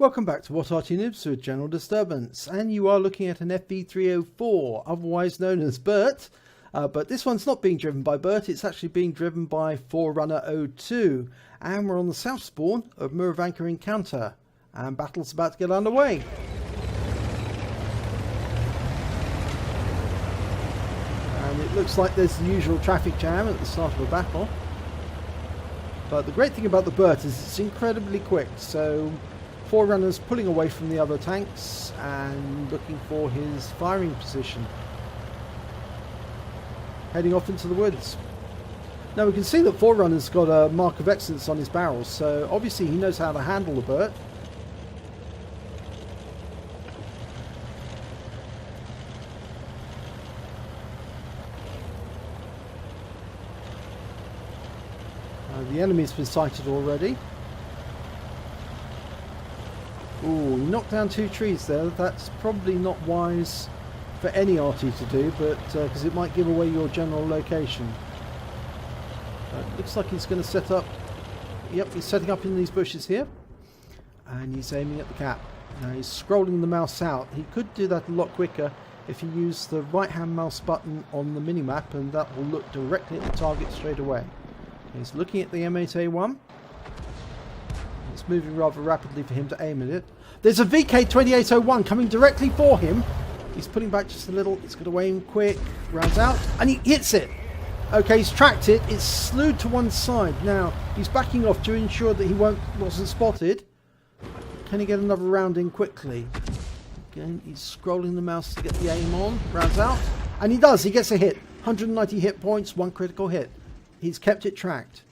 Welcome back to What Arty Noobs with General Disturbance, and you are looking at an FV304, otherwise known as Bert, but this one's not being driven by Bert, it's actually being driven by Forerunner 02, and we're on the south spawn of Murovanka Encounter, and battle's about to get underway. And it looks like there's the usual traffic jam at the start of a battle, but the great thing about the Bert is it's incredibly quick, so Forerunner's pulling away from the other tanks and looking for his firing position. Heading off into the woods. Now we can see that Forerunner's got a mark of excellence on his barrels, so obviously he knows how to handle the Bert. The enemy's been sighted already. Ooh, he knocked down two trees there. That's probably not wise for any Arty to do, but because it might give away your general location. Looks like he's going to set up. Yep, he's setting up in these bushes here, and he's aiming at the cap. Now he's scrolling the mouse out. He could do that a lot quicker if he used the right-hand mouse button on the mini-map, and that will look directly at the target straight away. He's looking at the M8A1. It's moving rather rapidly for him to aim at it. There's a VK2801 coming directly for him. He's putting back just a little. He's going to aim quick. Rounds out. And he hits it. Okay, he's tracked it. It's slewed to one side. Now, he's backing off to ensure that he wasn't spotted. Can he get another round in quickly? Again, he's scrolling the mouse to get the aim on. Rounds out. And he does. He gets a hit. 190 hit points, one critical hit. He's kept it tracked.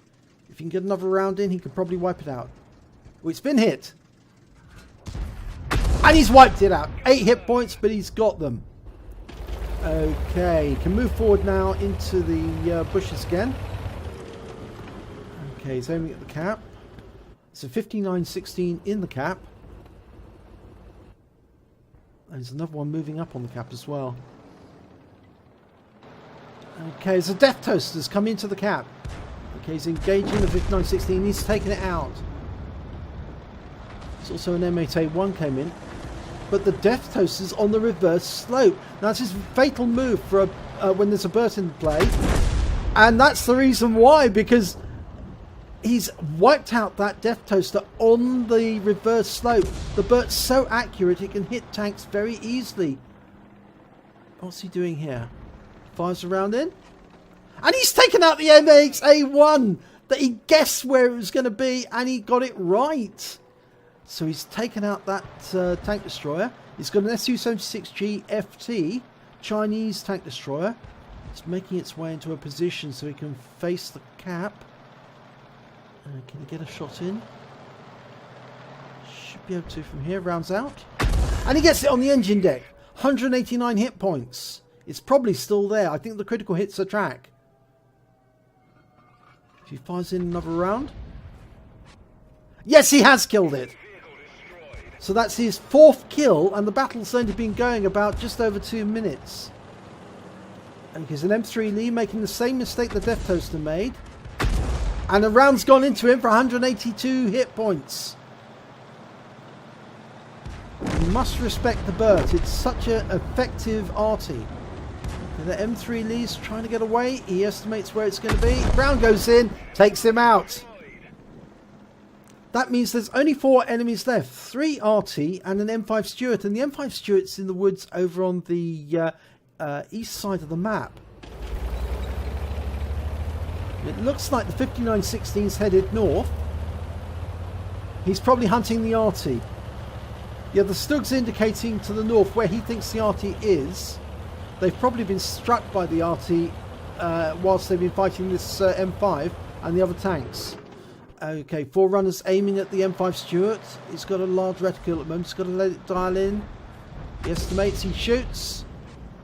If he can get another round in, he could probably wipe it out. Oh, it's been hit. And he's wiped it out. 8 hit points, but he's got them. Okay, can move forward now into the bushes again. Okay, he's aiming at the cap. It's a 59-16 in the cap. And there's another one moving up on the cap as well. Okay, there's a Death Toaster's come into the cap. Okay, he's engaging the 59-16. He's taken it out. There's also an M8A1 came in. But the Death Toaster's on the reverse slope. Now, that's his fatal move for when there's a Bert in play. And that's the reason why, because he's wiped out that Death Toaster on the reverse slope. The Bert's so accurate, it can hit tanks very easily. What's he doing here? Fires a round in. And he's taken out the M8A1 that he guessed where it was going to be, and he got it right. So he's taken out that tank destroyer. He's got an Su-76G FT, Chinese tank destroyer. It's making its way into a position so he can face the cap. Can he get a shot in? Should be able to from here. Rounds out. And he gets it on the engine deck. 189 hit points. It's probably still there. I think the critical hits a track. If he fires in another round. Yes, he has killed it. So that's his 4th kill, and the battle's only been going about just over 2 minutes. And here's an M3 Lee making the same mistake the Death Toaster made. And a round's gone into him for 182 hit points. You must respect the Bert. It's such an effective Arty. The M3 Lee's trying to get away. He estimates where it's going to be. Round goes in, takes him out. That means there's only 4 enemies left. 3 Arty and an M5 Stuart. And the M5 Stuart's in the woods over on the east side of the map. It looks like the 59-16's headed north. He's probably hunting the Arty. Yeah, the Stug's indicating to the north where he thinks the Arty is. They've probably been struck by the Arty whilst they've been fighting this M5 and the other tanks. Okay, Forerunner's aiming at the M5 Stuart. He's got a large reticle at the moment. He's got to let it dial in. He estimates, he shoots.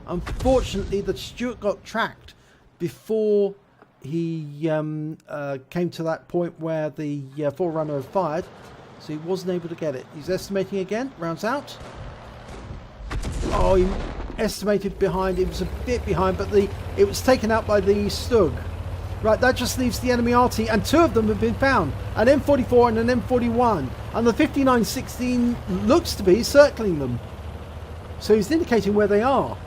Unfortunately, the Stuart got tracked before he came to that point where the Forerunner had fired. So he wasn't able to get it. He's estimating again. Rounds out. Oh, he estimated behind. It was a bit behind, but it was taken out by the Stug. Right, that just leaves the enemy Arty, and 2 of them have been found. An M44 and an M41. And the 5916 looks to be circling them. So he's indicating where they are.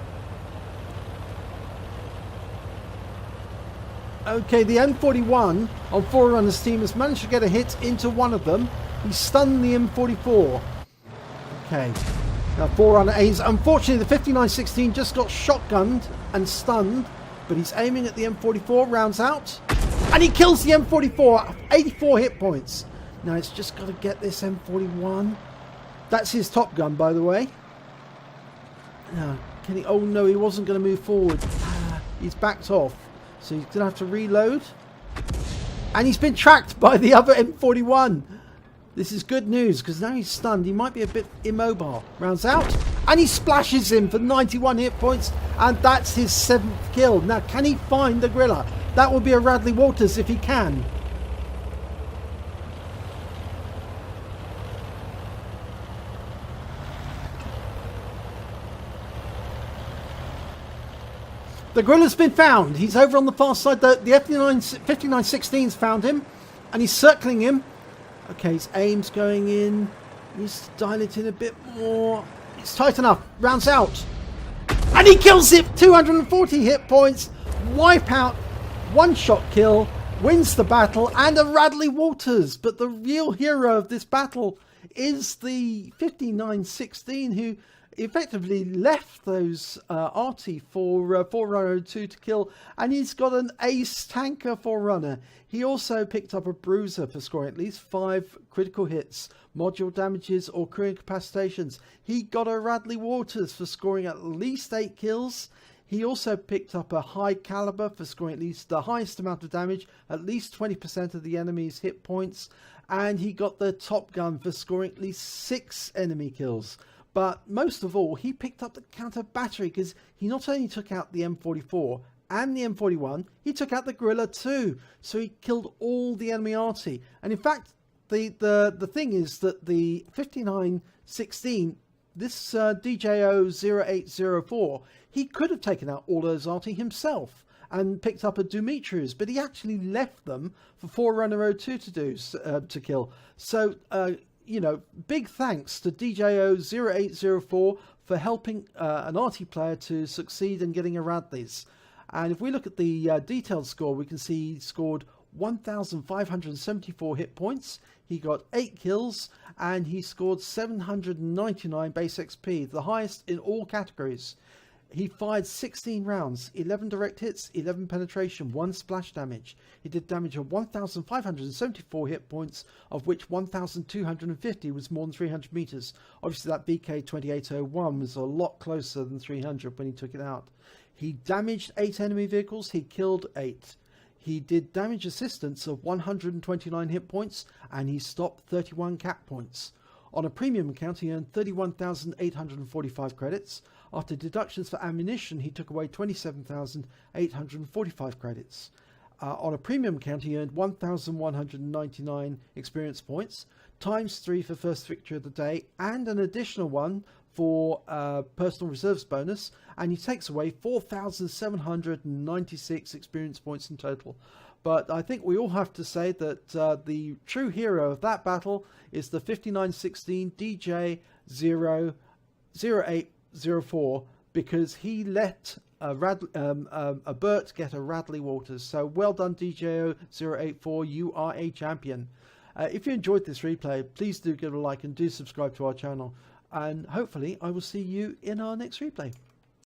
Okay, the M41 on Forerunner's team has managed to get a hit into one of them. He stunned the M44. Okay. Now Forerunner aims. Unfortunately, the 5916 just got shotgunned and stunned. But he's aiming at the M44, rounds out. And he kills the M44. 84 hit points. Now it's just got to get this M41. That's his top gun, by the way. Now, can he... Oh no, he wasn't going to move forward. He's backed off. So he's going to have to reload. And he's been tracked by the other M41. This is good news, because now he's stunned. He might be a bit immobile. Rounds out. And he splashes him for 91 hit points. And that's his 7th kill. Now, can he find the gorilla? That will be a Radley Walters if he can. The gorilla's been found. He's over on the far side. The F5916's found him. And he's circling him. Okay, his aim's going in. He needs to dial it in a bit more. It's tight enough. Rounds out. And he kills it. 240 hit points. Wipe out. One-shot kill. Wins the battle. And a Radley Walters. But the real hero of this battle is the 5916, who effectively left those Arty for Forerunner 2 to kill, and he's got an ace tanker Forerunner. He also picked up a bruiser for scoring at least 5 critical hits, module damages or crew incapacitations. He got a Radley Walters for scoring at least 8 kills. He also picked up a high caliber for scoring at least the highest amount of damage, at least 20% of the enemy's hit points, and he got the top gun for scoring at least 6 enemy kills. But most of all, he picked up the counter battery, because he not only took out the M44 and the M41, he took out the gorilla too. So he killed all the enemy Arty. And in fact, the thing is that the 5916, this DJO0804, he could have taken out all those Arty himself and picked up a Dumitrius, but he actually left them for Forerunner 02 to kill. So you know, big thanks to DJO0804 for helping an Arty player to succeed in getting a Radley's. And if we look at the detailed score, we can see he scored 1,574 hit points. He got 8 kills, and he scored 799 base XP, the highest in all categories. He fired 16 rounds, 11 direct hits, 11 penetration, 1 splash damage. He did damage of 1,574 hit points, of which 1,250 was more than 300 meters. Obviously that BK2801 was a lot closer than 300 when he took it out. He damaged 8 enemy vehicles, he killed 8. He did damage assistance of 129 hit points, and he stopped 31 cap points. On a premium account, he earned 31,845 credits. After deductions for ammunition, he took away 27,845 credits. On a premium account, he earned 1,199 experience points, times 3 for first victory of the day, and an additional one for personal reserves bonus, and he takes away 4,796 experience points in total. But I think we all have to say that the true hero of that battle is the 5916 DJ0804, because he let a Burt get a Radley Walters. So well done, DJ0804, you are a champion. If you enjoyed this replay, please do give it a like and do subscribe to our channel. And hopefully I will see you in our next replay.